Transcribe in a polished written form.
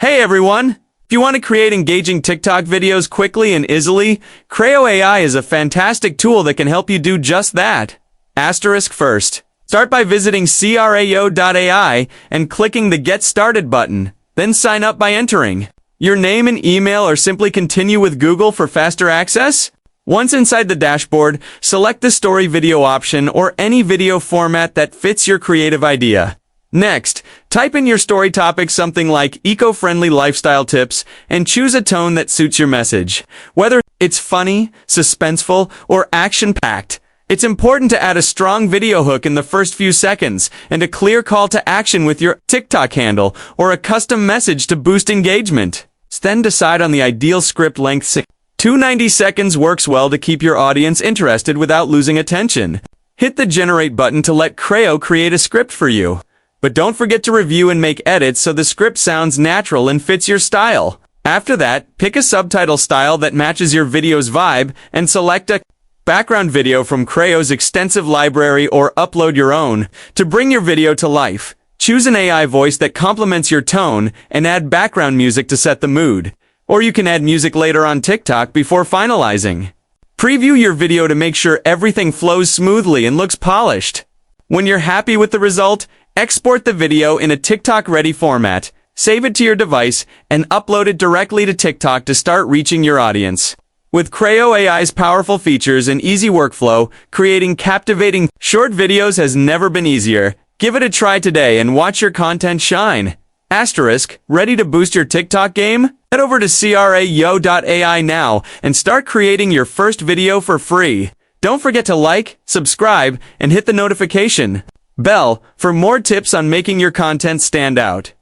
Hey everyone! If you want to create engaging TikTok videos quickly and easily, Crayo AI is a fantastic tool that can help you do just that. Asterisk first. Start by visiting Crayo.ai and clicking the Get Started button. Then sign up by entering your name and email, or simply continue with Google for faster access. Once inside the dashboard, select the story video option or any video format that fits your creative idea. Next, type in your story topic, something like eco-friendly lifestyle tips, and choose a tone that suits your message. Whether it's funny, suspenseful, or action-packed, it's important to add a strong video hook in the first few seconds and a clear call to action with your TikTok handle or a custom message to boost engagement. Then decide on the ideal script length. 290 seconds works well to keep your audience interested without losing attention. Hit the Generate button to let Crayo create a script for you. But don't forget to review and make edits so the script sounds natural and fits your style. After that, pick a subtitle style that matches your video's vibe and select a background video from Crayo's extensive library or upload your own. To bring your video to life, choose an AI voice that complements your tone and add background music to set the mood. Or you can add music later on TikTok before finalizing. Preview your video to make sure everything flows smoothly and looks polished. When you're happy with the result, export the video in a TikTok-ready format, save it to your device, and upload it directly to TikTok to start reaching your audience. With Crayo AI's powerful features and easy workflow, creating captivating short videos has never been easier. Give it a try today and watch your content shine. Asterisk, ready to boost your TikTok game? Head over to Crayo.ai now and start creating your first video for free. Don't forget to like, subscribe, and hit the notification bell for more tips on making your content stand out.